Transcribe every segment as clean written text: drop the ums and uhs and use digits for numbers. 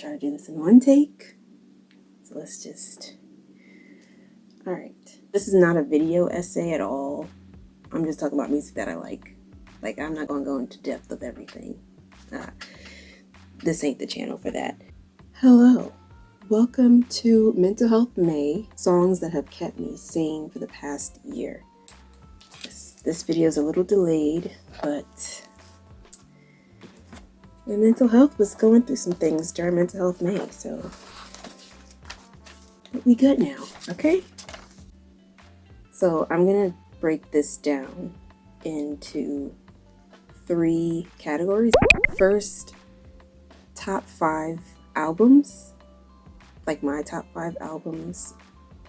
try to do this in one take. So let's just... Alright. This is not a video essay at all. I'm just talking about music that I like. Like, I'm not going to go into depth of everything. This ain't the channel for that. Hello. Welcome to Mental Health May, songs that have kept me sane for the past year. This video is a little delayed, but my mental health was going through some things during Mental Health May, so but we good now, okay? So I'm gonna break this down into 3 categories. First, top 5 albums, like my top 5 albums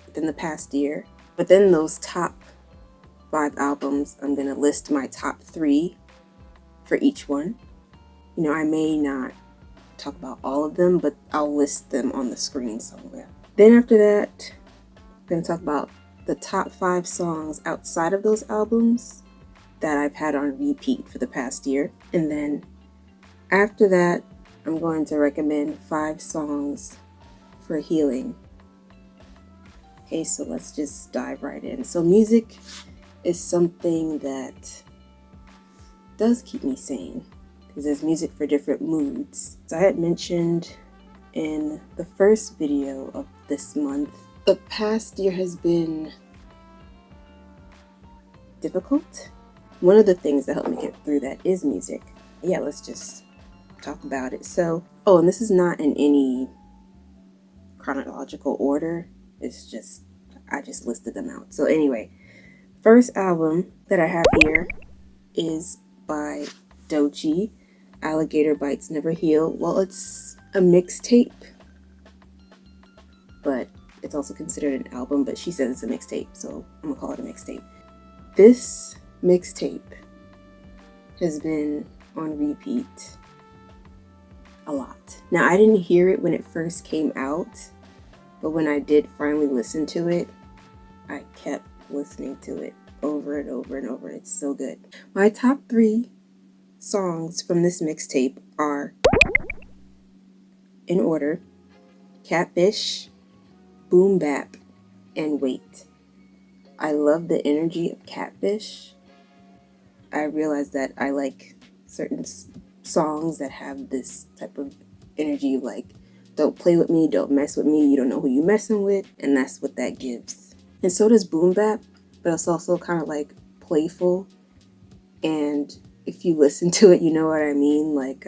within the past year. Within those top 5 albums, I'm gonna list my top 3 for each one. You know, I may not talk about all of them, but I'll list them on the screen somewhere. Then after that, I'm gonna talk about the top 5 songs outside of those albums that I've had on repeat for the past year. And then after that, I'm going to recommend 5 songs for healing. Okay, so let's just dive right in. So music is something that does keep me sane because there's music for different moods. So I had mentioned in the first video of this month, the past year has been difficult. One of the things that helped me get through that is music. Yeah, let's just talk about it. So, oh, and this is not in any chronological order. It's just, I just listed them out. So anyway, first album that I have here is by Doechii, Alligator Bites Never Heal. Well, it's a mixtape, but it's also considered an album, but she says it's a mixtape, so I'm gonna call it a mixtape. This mixtape has been on repeat a lot. Now, I didn't hear it when it first came out, but when I did finally listen to it, I kept listening to it over and over and over. It's so good. My top 3 songs from this mixtape are, in order, Catfish, Boom Bap, and Wait. I love the energy of Catfish. I realized that I like certain songs that have this type of energy, like, don't play with me, don't mess with me, you don't know who you messing with, and that's what that gives. And so does Boom Bap, but it's also kind of like playful, and if you listen to it, you know what I mean. Like,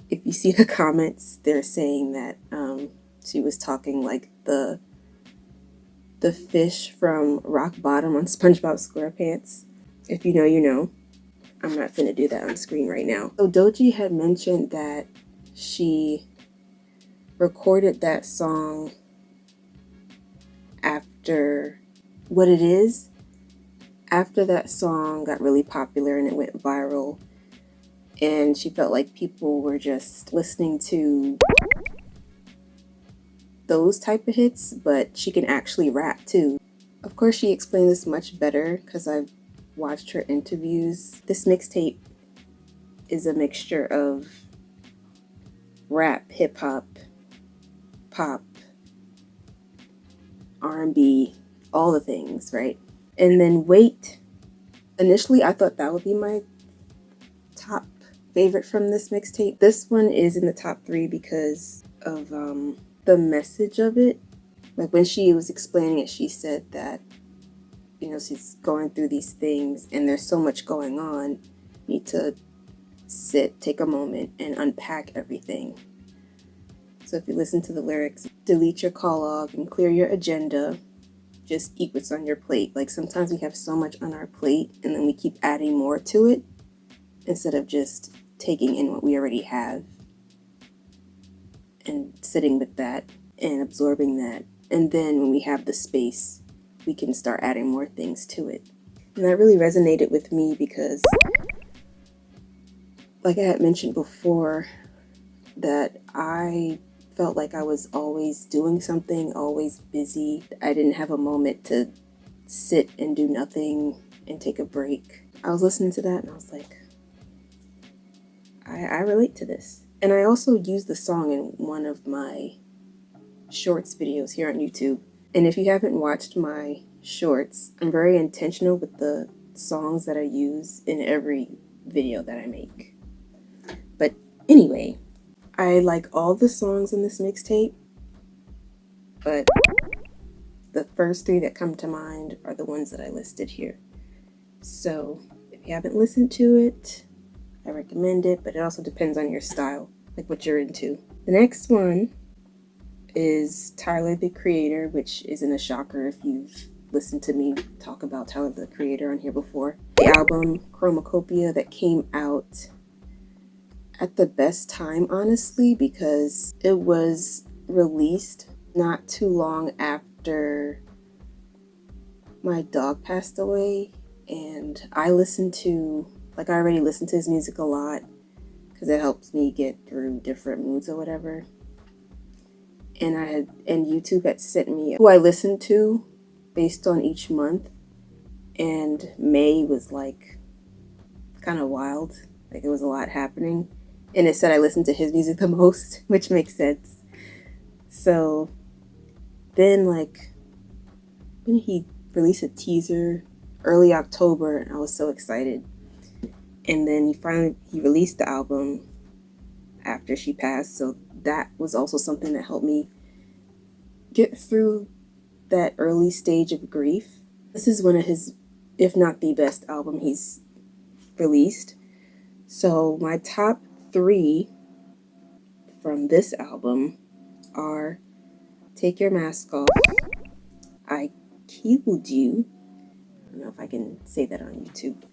if you see the comments, they're saying that she was talking like the fish from Rock Bottom on SpongeBob SquarePants. If you know, you know. I'm not finna do that on screen right now. So Doechii had mentioned that she recorded that song after What It Is. After that song got really popular and it went viral, and she felt like people were just listening to those type of hits, but she can actually rap too. Of course, she explained this much better because I've watched her interviews. This mixtape is a mixture of rap, hip-hop, pop, R&B, all the things, right? And then Wait, initially I thought that would be my top favorite from this mixtape. This one is in the top 3 because of the message of it. Like, when she was explaining it, she said that, you know, she's going through these things and there's so much going on. You need to sit, take a moment, and unpack everything. So if you listen to the lyrics, delete your call log and clear your agenda. Just eat what's on your plate. Like, sometimes we have so much on our plate and then we keep adding more to it instead of just taking in what we already have and sitting with that and absorbing that. And then when we have the space, we can start adding more things to it. And that really resonated with me because, like I had mentioned before, that I felt like I was always doing something, always busy. I didn't have a moment to sit and do nothing and take a break. I was listening to that and I was like, I relate to this. And I also used the song in one of my shorts videos here on YouTube. And if you haven't watched my shorts, I'm very intentional with the songs that I use in every video that I make. But anyway, I like all the songs in this mixtape, but the first three that come to mind are the ones that I listed here. So if you haven't listened to it, I recommend it, but it also depends on your style, like what you're into. The next one is Tyler the Creator, which isn't a shocker if you've listened to me talk about Tyler the Creator on here before. The album Chromakopia that came out at the best time, honestly, because it was released not too long after my dog passed away, and I already listened to his music a lot because it helps me get through different moods or whatever. And YouTube had sent me who I listened to based on each month, and May was like kind of wild, like it was a lot happening, and it said I listened to his music the most, which makes sense. So then, like, when he released a teaser early October, and I was so excited. And then he released the album after she passed, so that was also something that helped me get through that early stage of grief. This is one of his, if not the best album he's released. So my top three from this album are Take Your Mask Off, I Killed You, I don't know if I can say that on YouTube,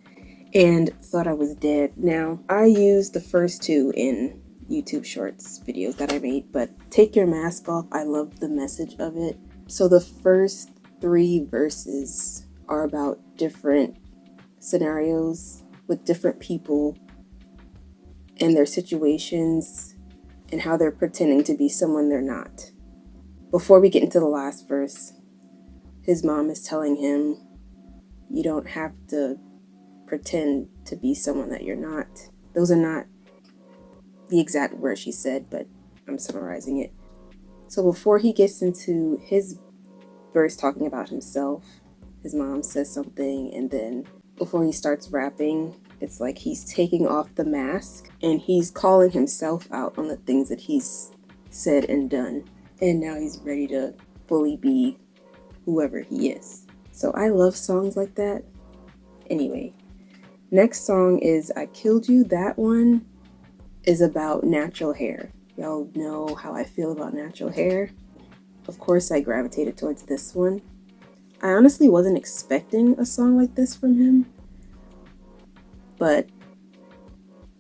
and Thought I Was Dead. Now, I used the first two in YouTube Shorts videos that I made, but Take Your Mask Off, I love the message of it. So the first three verses are about different scenarios with different people and their situations and how they're pretending to be someone they're not. Before we get into the last verse, his mom is telling him, you don't have to pretend to be someone that you're not. Those are not the exact words she said, but I'm summarizing it. So before he gets into his verse talking about himself, his mom says something, and then before he starts rapping, it's like he's taking off the mask and he's calling himself out on the things that he's said and done. And now he's ready to fully be whoever he is. So I love songs like that. Anyway, next song is I Killed You. That one is about natural hair. Y'all know how I feel about natural hair. Of course, I gravitated towards this one. I honestly wasn't expecting a song like this from him, but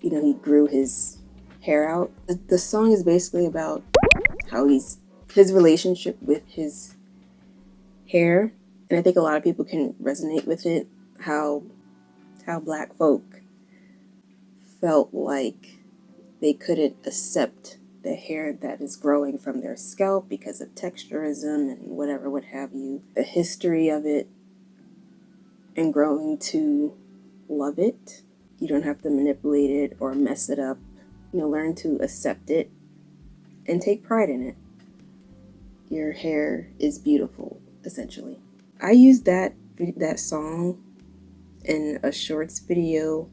you know, he grew his hair out. The song is basically about how his relationship with his hair, and I think a lot of people can resonate with it. How Black folk felt like they couldn't accept the hair that is growing from their scalp because of texturism and whatever, what have you. The history of it and growing to love it. You don't have to manipulate it or mess it up. You know, learn to accept it and take pride in it. Your hair is beautiful, essentially. I used that song in a shorts video.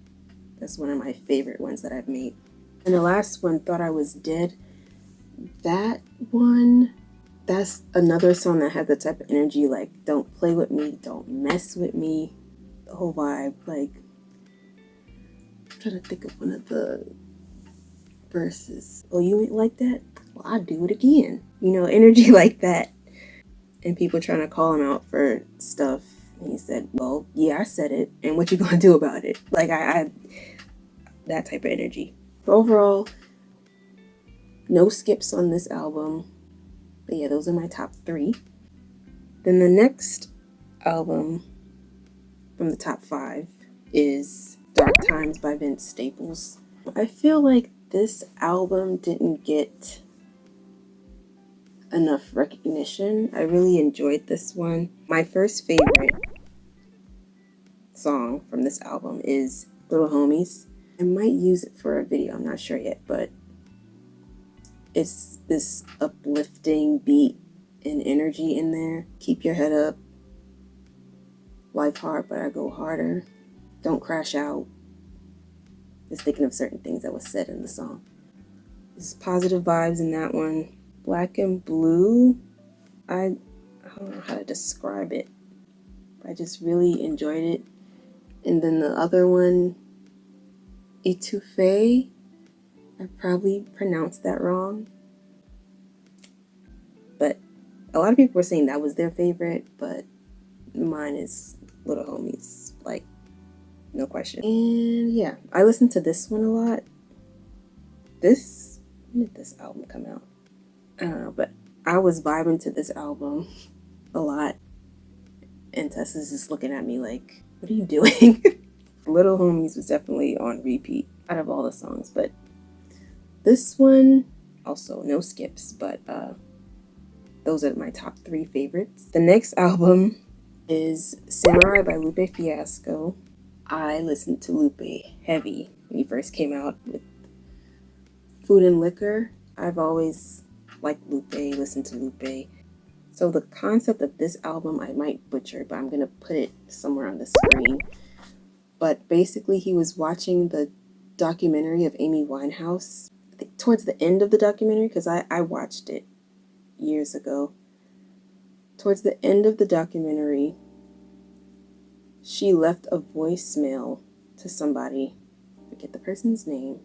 That's one of my favorite ones that I've made. And the last one, Thought I Was Dead. That one, that's another song that has the type of energy like, don't play with me, don't mess with me. The whole vibe. Like, I'm trying to think of one of the verses. Oh, you ain't like that? Well, I'll do it again. You know, energy like that. And people trying to call him out for stuff. And he said, well, yeah, I said it. And what you gonna do about it? Like, I that type of energy. But overall, no skips on this album. But yeah, those are my top three. Then the next album from the top 5 is Dark Times by Vince Staples. I feel like this album didn't get enough recognition. I really enjoyed this one. My first favorite song from this album is Little Homies. I might use it for a video, I'm not sure yet, but It's this uplifting beat and energy in there. Keep your head up. Life hard, but I go harder. Don't crash out. Just thinking of certain things that was said in the song. There's positive vibes in that one. Black and Blue, I don't know how to describe it. I just really enjoyed it. And then the other one, Etouffee, I probably pronounced that wrong. But a lot of people were saying that was their favorite, but mine is Little Homies, like, no question. And yeah, I listened to this one a lot. When did this album come out? I don't know, but I was vibing to this album a lot. And Tessa's just looking at me like, what are you doing? Little Homies was definitely on repeat out of all the songs, but this one, also no skips, but those are my top 3 favorites. The next album is Samurai by Lupe Fiasco. I listened to Lupe heavy when he first came out with Food and Liquor. I've always liked Lupe, listened to Lupe. So the concept of this album, I might butcher, but I'm going to put it somewhere on the screen. But basically, he was watching the documentary of Amy Winehouse. I think towards the end of the documentary, because I watched it years ago. Towards the end of the documentary, she left a voicemail to somebody. I forget the person's name.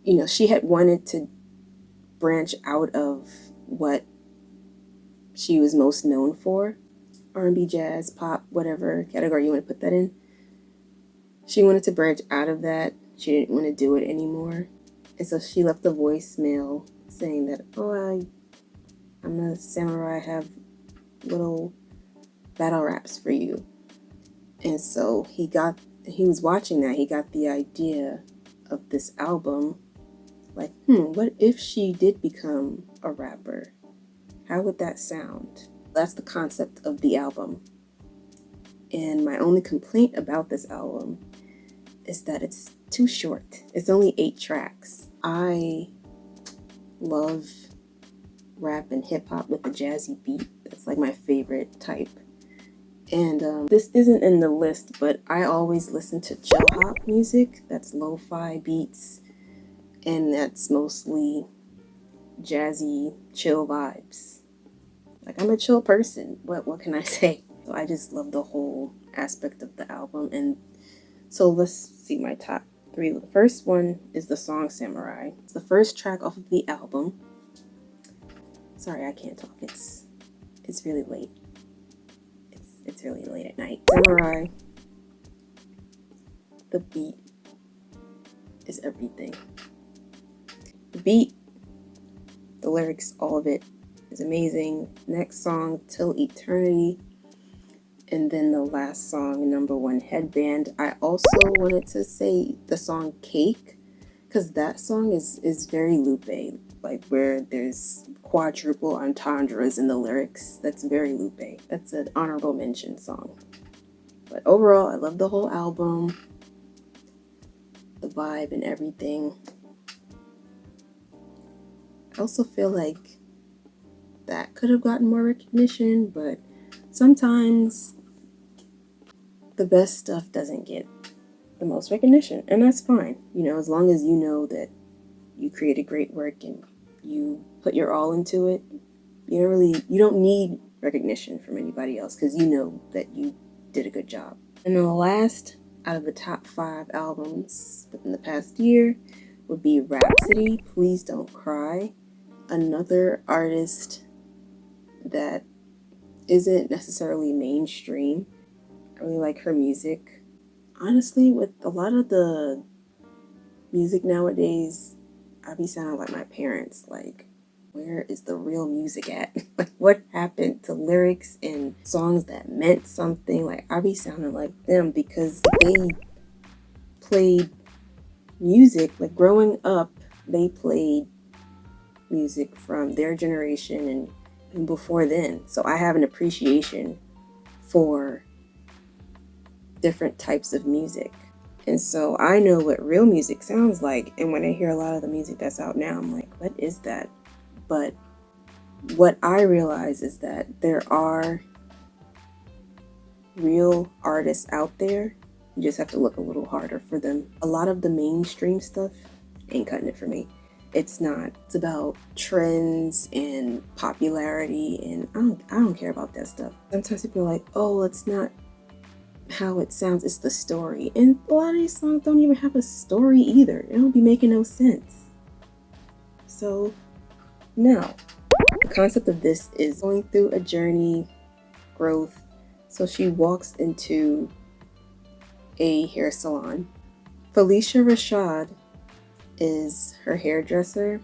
You know, she had wanted to branch out of what she was most known for. R&B, jazz, pop, whatever category you want to put that in. She wanted to branch out of that. She didn't want to do it anymore. And so she left a voicemail saying that, oh, I'm a samurai, I have little battle raps for you. And so he was watching that, he got the idea of this album. Like, what if she did become a rapper? How would that sound? That's the concept of the album. And my only complaint about this album is that it's too short. It's only 8 tracks. I love rap and hip hop with a jazzy beat. That's like my favorite type. And this isn't in the list, but I always listen to chill hop music. That's lo-fi beats. And that's mostly jazzy, chill vibes. Like, I'm a chill person. What can I say? So I just love the whole aspect of the album. And so let's see my top 3. The first one is the song Samurai. It's the first track off of the album. Sorry, I can't talk. It's really late. It's really late at night. Samurai. The beat is everything. The beat, the lyrics, all of it is amazing. Next song, Till Eternity. And then the last song, Number One Headband. I also wanted to say the song Cake, because that song is very Lupe, like where there's quadruple entendres in the lyrics. That's very Lupe. That's an honorable mention song. But overall, I love the whole album, the vibe and everything. I also feel like that could have gotten more recognition, but sometimes the best stuff doesn't get the most recognition, and that's fine. You know, as long as you know that you created great work and you put your all into it, you don't need recognition from anybody else, because you know that you did a good job. And then the last out of the top 5 albums within the past year would be Rapsody, Please Don't Cry. Another artist that isn't necessarily mainstream. I really like her music. Honestly, with a lot of the music nowadays, I be sounding like my parents. Like, where is the real music at? Like, what happened to lyrics and songs that meant something? Like, I be sounding like them because they played music. Like, growing up, they played music from their generation and before then. So I have an appreciation for different types of music. And so I know what real music sounds like. And when I hear a lot of the music that's out now, I'm like, what is that? But what I realize is that there are real artists out there. You just have to look a little harder for them. A lot of the mainstream stuff ain't cutting it for me. It's not. It's about trends and popularity, and I don't care about that stuff. Sometimes people are like, oh, it's not how it sounds, it's the story. And a lot of these songs don't even have a story either. It don't be making no sense. So, no. The concept of this is going through a journey, growth. So she walks into a hair salon. Felicia Rashad is her hairdresser,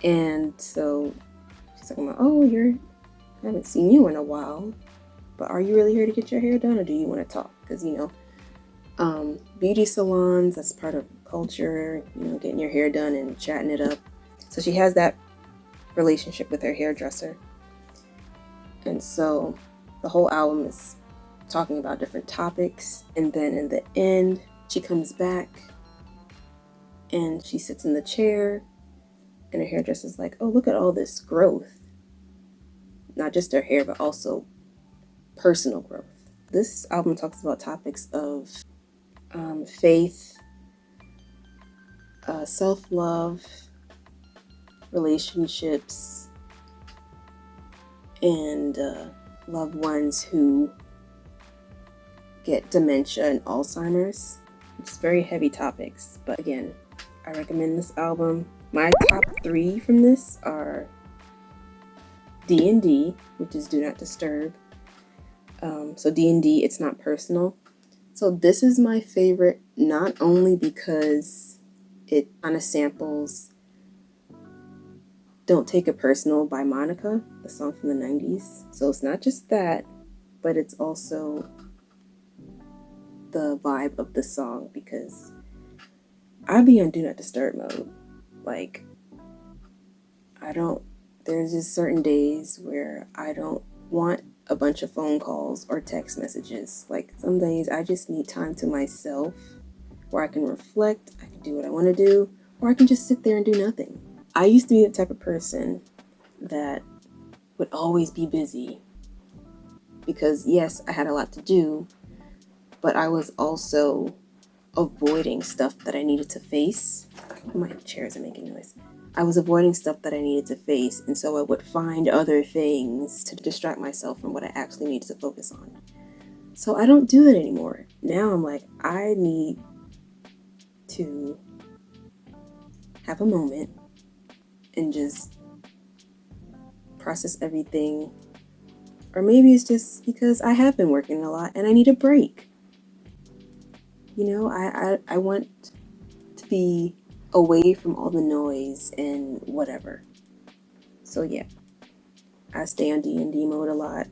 and so she's talking about, oh, I haven't seen you in a while, but are you really here to get your hair done, or do you want to talk? Because beauty salons, that's part of culture, getting your hair done and chatting it up. So she has that relationship with her hairdresser, and so the whole album is talking about different topics. And then in the end, she comes back and she sits in the chair, and her hairdresser's like, oh, look at all this growth. Not just her hair, but also personal growth. This album talks about topics of faith, self-love, relationships, and loved ones who get dementia and Alzheimer's. It's very heavy topics, but again, I recommend this album. My top 3 from this are D&D, which is Do Not Disturb. So D&D, It's Not Personal. So this is my favorite, not only because it kind of samples Don't Take It Personal by Monica, the song from the 90s. So it's not just that, but it's also the vibe of the song, because I be on Do Not Disturb mode. Like, there's just certain days where I don't want a bunch of phone calls or text messages. Like, some days I just need time to myself where I can reflect, I can do what I want to do, or I can just sit there and do nothing. I used to be the type of person that would always be busy because, yes, I had a lot to do, but I was also avoiding stuff that I needed to face. My chairs are making noise. I was avoiding stuff that I needed to face, and so I would find other things to distract myself from what I actually needed to focus on. So I don't do that anymore. Now I'm like, I need to have a moment and just process everything. Or maybe it's just because I have been working a lot and I need a break. I want to be away from all the noise and whatever. So yeah, I stay on D&D mode a lot.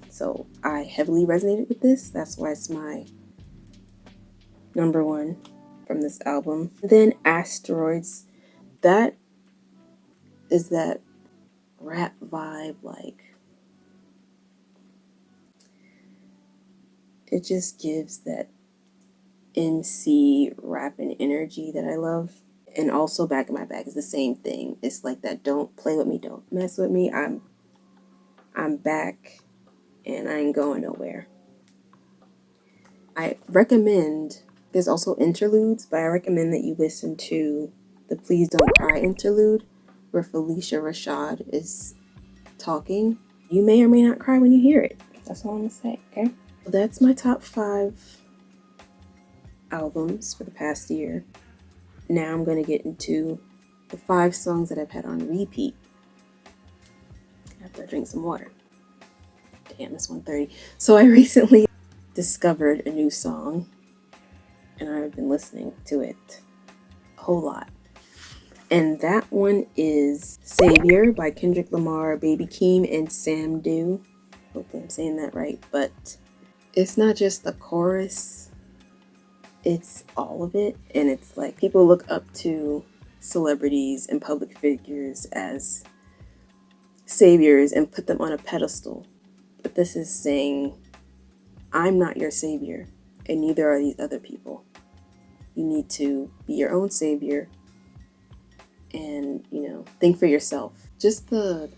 So I heavily resonated with this. That's why it's my number 1 from this album. Then Asteroids. That is that rap vibe, like, it just gives that MC rapping energy that I love. And also Back in My Bag is the same thing. It's like that, don't play with me, don't mess with me. I'm back and I ain't going nowhere. I recommend, there's also interludes, but I recommend that you listen to the Please Don't Cry interlude where Felicia Rashad is talking. You may or may not cry when you hear it. That's all I'm gonna say, okay? So that's my top 5 albums for the past year. Now I'm going to get into the 5 songs that I've had on repeat. After I drink some water. Damn, it's 1:30. So I recently discovered a new song, and I've been listening to it a whole lot. And that one is Savior by Kendrick Lamar, Baby Keem, and Sam Do. Hopefully I'm saying that right, but it's not just the chorus. It's all of it, and it's like people look up to celebrities and public figures as saviors and put them on a pedestal. But this is saying, I'm not your savior. and neither are these other people. You need to be your own savior and, you know, think for yourself. Just the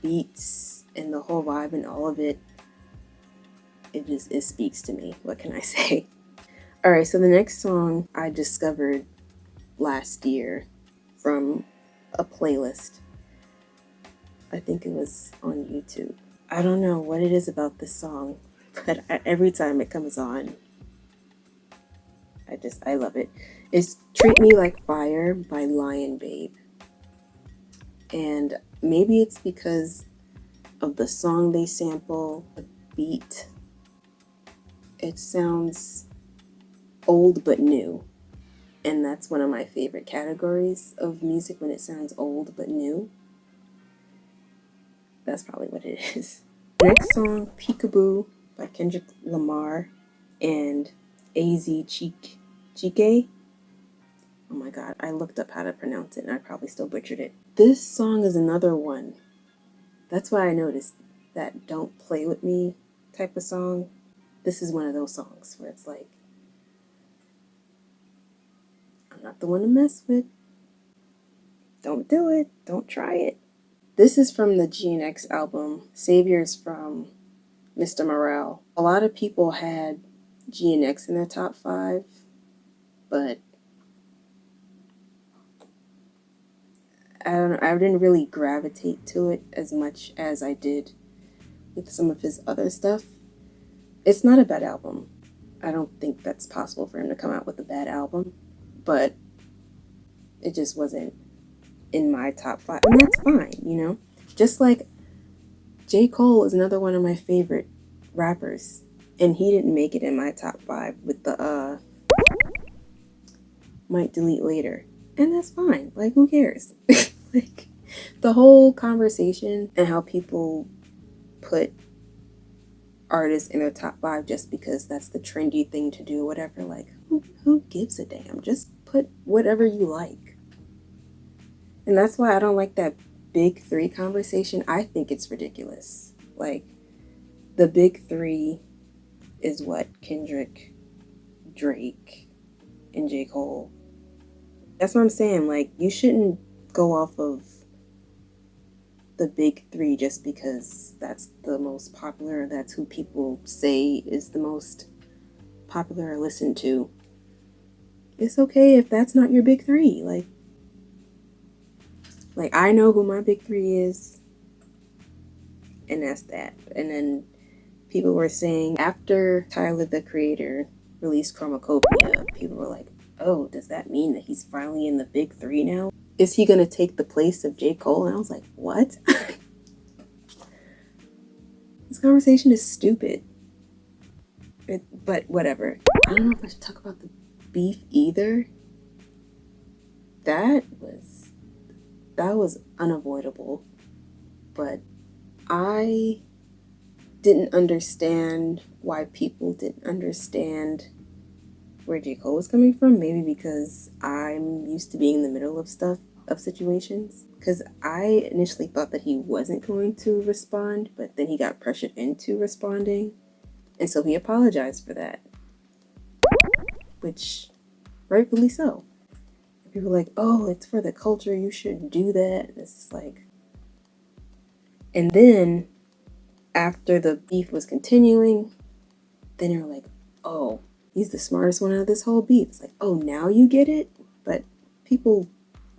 beats and the whole vibe and all of it, it speaks to me. What can I say? All right, so the next song I discovered last year from a playlist. I think it was on YouTube. I don't know what it is about this song, but every time it comes on, I love it. It's Treat Me Like Fire by Lion Babe. And maybe it's because of the song they sample, the beat. It sounds old but new. And that's one of my favorite categories of music, when it sounds old but new. That's probably what it is. Next song, Peekaboo by Kendrick Lamar and Chike. Oh my god, I looked up how to pronounce it and I probably still butchered it. This song is another one. That's why I noticed that Don't Play With Me type of song. This is one of those songs where it's like, I'm not the one to mess with. Don't do it. Don't try it. This is from the GNX album, Saviors from Mr. Morale. A lot of people had GNX in their top 5, but I didn't really gravitate to it as much as I did with some of his other stuff. It's not a bad album. I don't think that's possible for him to come out with a bad album, but it just wasn't in my top 5, and that's fine, you know? Just like J. Cole is another one of my favorite rappers, and he didn't make it in my top 5 with the Might Delete Later, and that's fine. Like, who cares? Like, the whole conversation and how people put artists in their top 5 just because that's the trendy thing to do, whatever. Like, who gives a damn? Just put whatever you like. And that's why I don't like that big 3 conversation. I think it's ridiculous. Like, the big 3 is what? Kendrick, Drake, and J. Cole. That's what I'm saying. Like, you shouldn't go off of the big 3 just because that's the most popular. That's who people say is the most popular or listened to. It's okay if that's not your big 3. Like I know who my big 3 is, and that's that. And then people were saying after Tyler the Creator released Chromakopia, people were like, oh, does that mean that he's finally in the big 3 now? Is he gonna take the place of J. Cole? And I was like, what? This conversation is stupid. But whatever. I don't know if I should talk about the beef either. That was unavoidable. But I didn't understand why people didn't understand where J. Cole was coming from. Maybe because I'm used to being in the middle of situations. Because I initially thought that he wasn't going to respond, but then he got pressured into responding. And so he apologized for that. Which, rightfully so. People are like, oh, it's for the culture, you shouldn't do that. And it's just like... And then, after the beef was continuing, then they're like, oh, he's the smartest one out of this whole beef. It's like, oh, now you get it? But people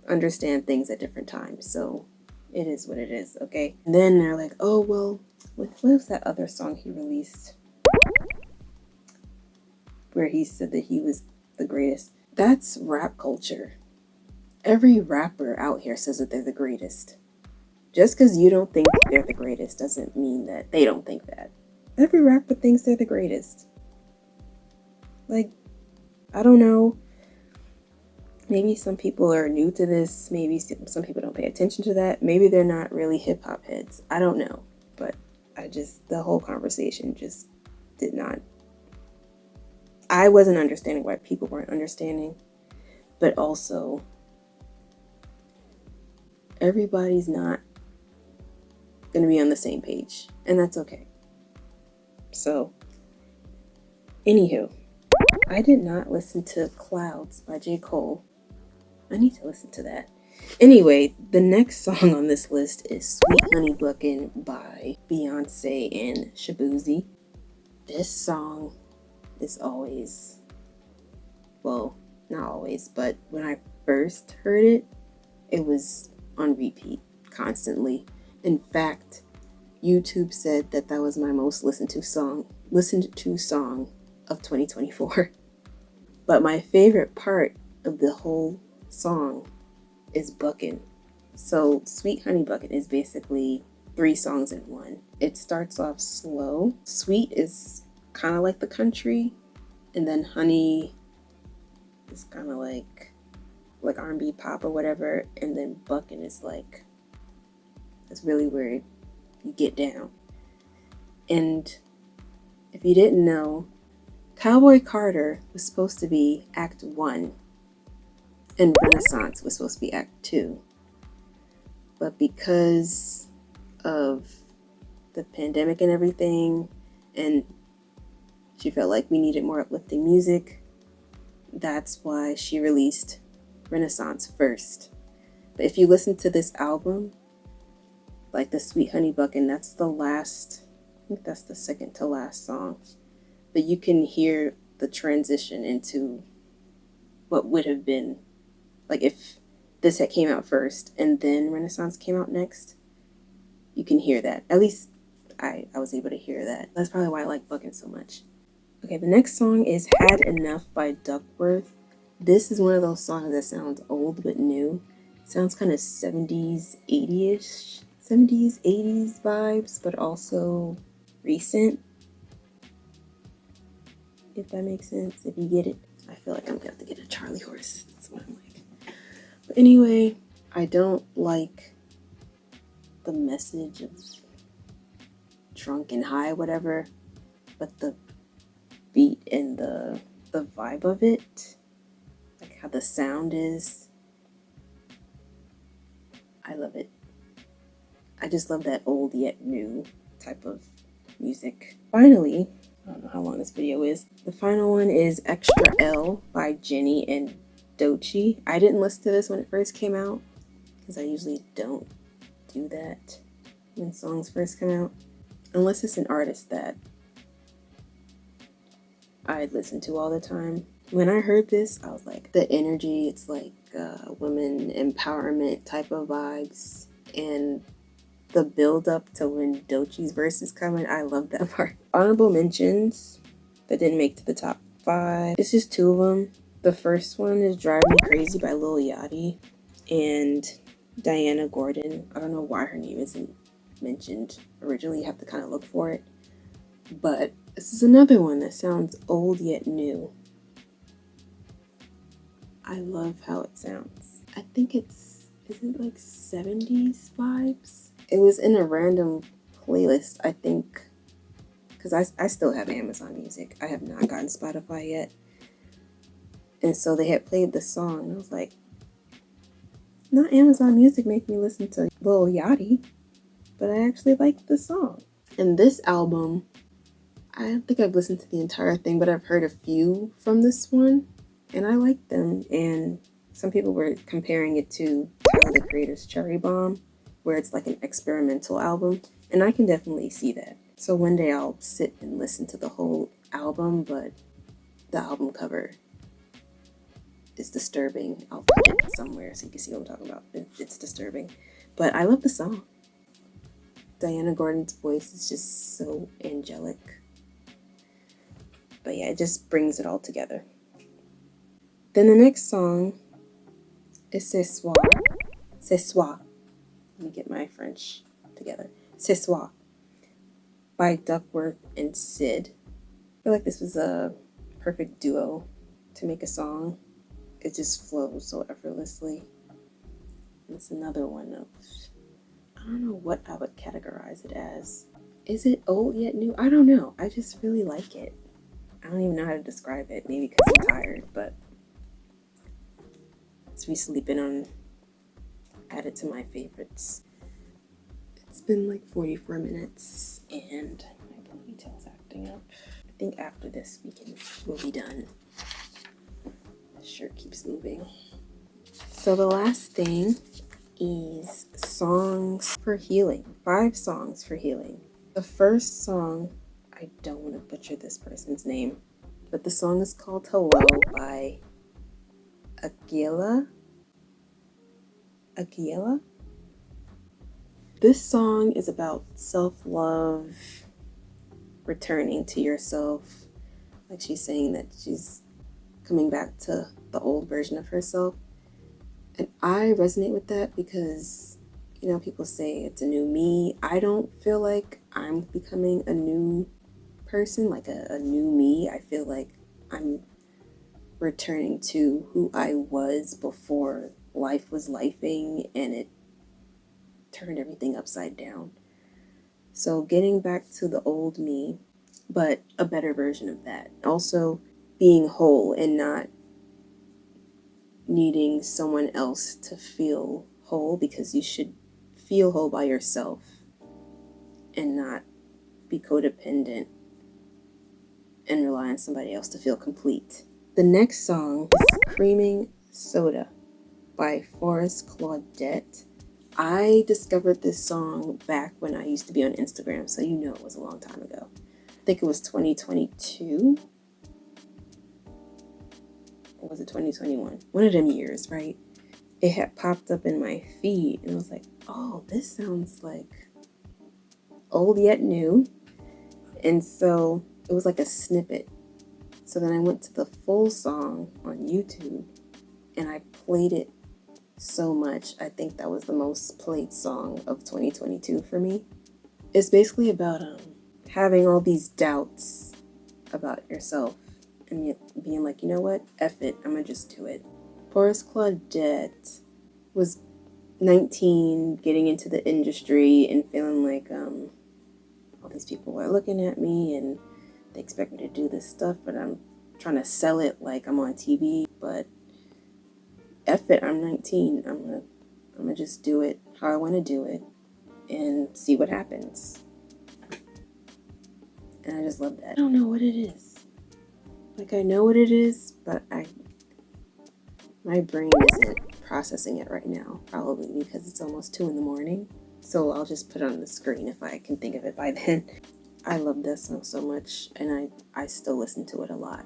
understand things at different times, so it is what it is, okay? And then they're like, oh, well, what was that other song he released where he said that he was the greatest? That's rap culture. Every rapper out here says that they're the greatest. Just because you don't think they're the greatest doesn't mean that they don't think that. Every rapper thinks they're the greatest. Like, I don't know. Maybe some people are new to this. Maybe some people don't pay attention to that. Maybe they're not really hip-hop heads. I don't know. But the whole conversation just did not... I wasn't understanding why people weren't understanding. But also, everybody's not going to be on the same page. And that's okay. So, Anywho, I did not listen to Clouds by J. Cole. I need to listen to that. Anyway, the next song on this list is Sweet Honey Buckin' by Beyoncé and Shaboozey. This song is always, well, not always, but when I first heard it, it was on repeat constantly. In fact, YouTube said that that was my most listened to song of 2024. But my favorite part of the whole song is Buckin'. So Sweet Honey Buckin' is basically 3 songs in one. It starts off slow. Sweet is kind of like the country, and then Honey is kind of like R&B pop or whatever, and then Buckin' is like, it's really where you get down. And if you didn't know, Cowboy Carter was supposed to be Act 1, and Renaissance was supposed to be Act 2. But because of the pandemic and everything, and she felt like we needed more uplifting music, that's why she released Renaissance first. But if you listen to this album, like the Sweet Honey Buckin', that's the last, I think that's the second to last song. But you can hear the transition into what would have been, like if this had came out first and then Renaissance came out next, you can hear that. At least I was able to hear that. That's probably why I like Buckin' so much. Okay, the next song is Had Enough by Duckwrth. This is one of those songs that sounds old but new. Sounds kind of 70s, 80-ish. 70s, 80s vibes, but also recent. If that makes sense, if you get it. I feel like I'm gonna have to get a Charlie horse. That's what I'm like. But anyway, I don't like the message of drunk and high, whatever, but the beat and the vibe of it, like how the sound is, I love it. I just love that old yet new type of music. Finally, I don't know how long this video is. The final one is ExtraL by JENNIE and Doechii. I didn't listen to this when it first came out because I usually don't do that when songs first come out, unless it's an artist that I listen to all the time. When I heard this, I was like, the energy, it's like women empowerment type of vibes, and the build up to when Doechii's verse is coming, I love that part. Honorable mentions that didn't make to the top 5. It's just 2 of them. The first one is Drive Me Crazy by Lil Yachty and Diana Gordon. I don't know why her name isn't mentioned originally. You have to kind of look for it. But this is another one that sounds old yet new. I love how it sounds. I think is it like 70s vibes? It was in a random playlist, I think, because I still have Amazon Music. I have not gotten Spotify yet. And so they had played the song, and I was like, not Amazon Music make me listen to Lil Yachty, but I actually like the song. And this album, I don't think I've listened to the entire thing, but I've heard a few from this one, and I like them. And some people were comparing it to Tyler the Creator's Cherry Bomb, where it's like an experimental album, and I can definitely see that. So one day I'll sit and listen to the whole album, but the album cover is disturbing. I'll put it somewhere so you can see what I'm talking about. It's disturbing, but I love the song. Diana Gordon's voice is just so angelic. But yeah, it just brings it all together. Then the next song is Ce Soir. Ce Soir. Let me get my French together. Ce Soir by Duckwrth and Sid. I feel like this was a perfect duo to make a song. It just flows so effortlessly. And it's another one of, I don't know what I would categorize it as. Is it old yet new? I don't know. I just really like it. I don't even know how to describe it. Maybe because I'm tired, but it's recently been added to my favorites. It's been like 44 minutes and my ponytail's acting up. think after this we'll be done. The shirt keeps moving. So the last thing is songs for healing. 5 songs for healing. The first song, I don't want to butcher this person's name, but the song is called Hello by Aqyila. This song is about self-love, returning to yourself. Like she's saying that she's coming back to the old version of herself. And I resonate with that because, you know, people say it's a new me. I don't feel like I'm becoming a new person, like a new me. I feel like I'm returning to who I was before life was lifing and it turned everything upside down. So getting back to the old me, but a better version of that. Also being whole and not needing someone else to feel whole, because you should feel whole by yourself and not be codependent and rely on somebody else to feel complete. The next song is Creaming Soda by Claudette. I discovered this song back when I used to be on Instagram, so you know it was a long time ago. I think it was 2022. Or was it 2021? One of them years, right? It had popped up in my feed and I was like, oh, this sounds like old yet new. And so it was like a snippet. So then I went to the full song on YouTube and I played it so much. I think that was the most played song of 2022 for me. It's basically about having all these doubts about yourself and being like, you know what, F it, I'm gonna just do it. Claudette was 19, getting into the industry and feeling like all these people are looking at me and they expect me to do this stuff, but I'm trying to sell it like I'm on TV. But F it, I'm 19. I'm gonna just do it how I want to do it and see what happens. And I just love that. I don't know what it is. Like, I know what it is, but my brain isn't processing it right now, probably because it's almost 2 in the morning. So I'll just put it on the screen if I can think of it by then. I love that song so much, and I still listen to it a lot.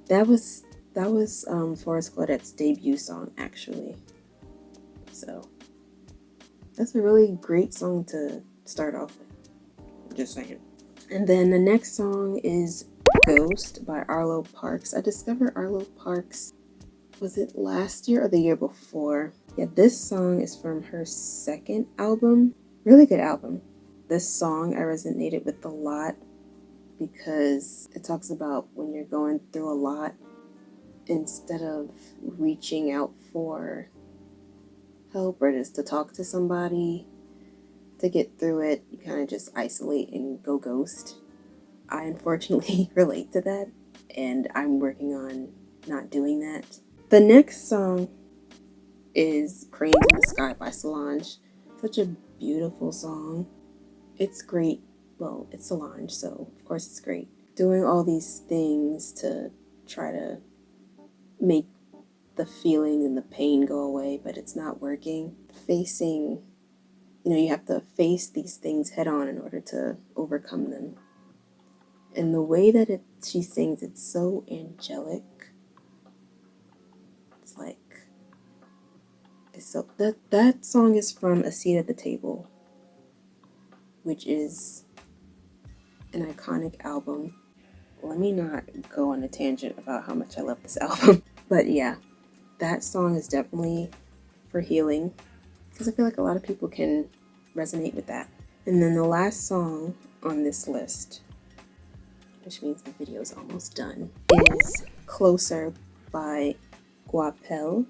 That was Claudette's debut song, actually. So that's a really great song to start off with. Just saying. And then the next song is Ghost by Arlo Parks. I discovered Arlo Parks, was it last year or the year before? Yeah, this song is from her second album. Really good album. This song I resonated with a lot because it talks about when you're going through a lot, instead of reaching out for help or just to talk to somebody to get through it, you kind of just isolate and go ghost. I unfortunately relate to that, and I'm working on not doing that. The next song is Cranes in the Sky by Solange. Such a beautiful song. It's great. Well, it's Solange, so of course it's great. Doing all these things to try to make the feeling and the pain go away, but it's not working. Facing, you have to face these things head on in order to overcome them. And the way that she sings, it's so angelic. It's like, that song is from A Seat at the Table, which is an iconic album. Let me not go on a tangent about how much I love this album. But yeah, that song is definitely for healing, because I feel like a lot of people can resonate with that. And then the last song on this list, which means the video is almost done, is Closer by Goapele.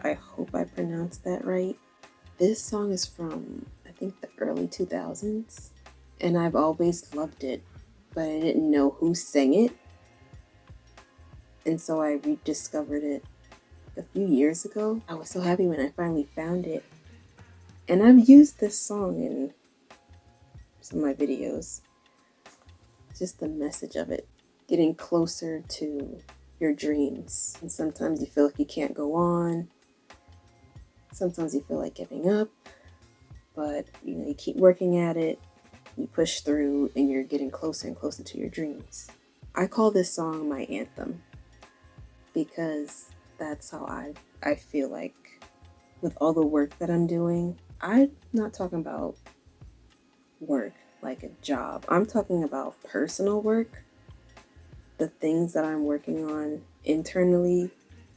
I hope I pronounced that right. This song is from, I think, the early 2000s, and I've always loved it, but I didn't know who sang it. And so I rediscovered it a few years ago. I was so happy when I finally found it. And I've used this song in some of my videos. just the message of it. Getting closer to your dreams. And sometimes you feel like you can't go on. Sometimes you feel like giving up. But, you know, you keep working at it. You push through and you're getting closer and closer to your dreams. I call this song my anthem because that's how I feel like with all the work that I'm doing. I'm not talking about work like a job. I'm talking about personal work, the things that I'm working on internally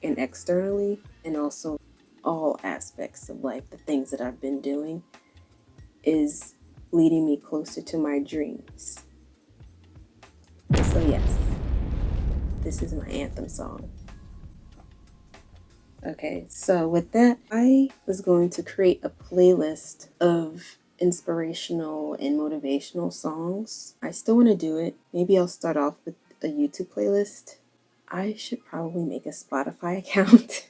and externally, and also all aspects of life, the things that I've been doing is leading me closer to my dreams. So yes, this is my anthem song. Okay, so with that, I was going to create a playlist of inspirational and motivational songs. I still want to do it. Maybe I'll start off with a YouTube playlist. I should probably make a Spotify account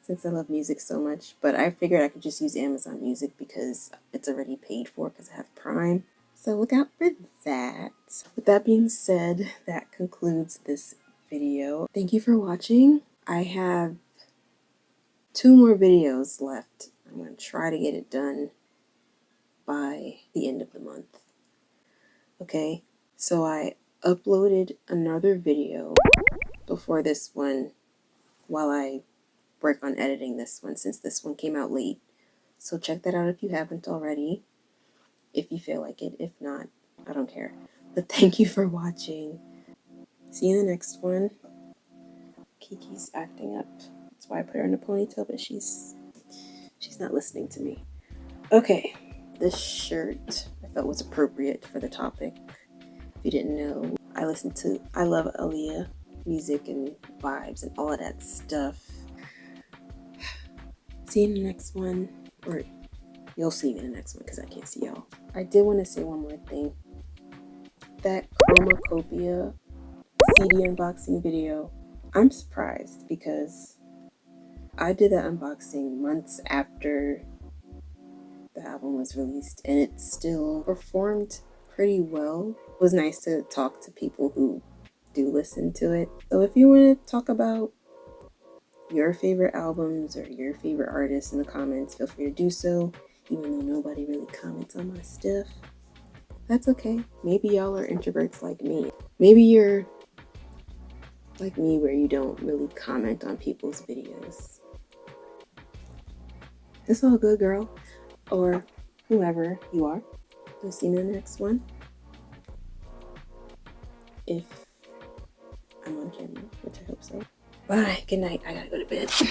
since I love music so much, but I figured I could just use Amazon Music because it's already paid for because I have Prime. So look out for that. With that being said, that concludes this video. Thank you for watching. I have 2 more videos left. I'm going to try to get it done by the end of the month. Okay, so I uploaded another video before this one while I work on editing this one since this one came out late. So check that out if you haven't already, if you feel like it. If not, I don't care. But thank you for watching. See you in the next one. Kiki's acting up. That's why I put her in a ponytail, but she's not listening to me. Okay, this shirt I felt was appropriate for the topic. If you didn't know, I love Aqyila music and vibes and all of that stuff. See you in the next one, or you'll see me in the next one because I can't see y'all. I did want to say one more thing. That Chromakopia CD unboxing video, I'm surprised because I did that unboxing months after the album was released and it still performed pretty well. It was nice to talk to people who do listen to it. So if you want to talk about your favorite albums or your favorite artists in the comments, feel free to do so, even though nobody really comments on my stuff. That's okay. Maybe y'all are introverts like me. Maybe you're like me where you don't really comment on people's videos. It's all good, girl. Or whoever you are. You'll see me in the next one. If I'm on camera, which I hope so. Bye. Good night. I gotta go to bed.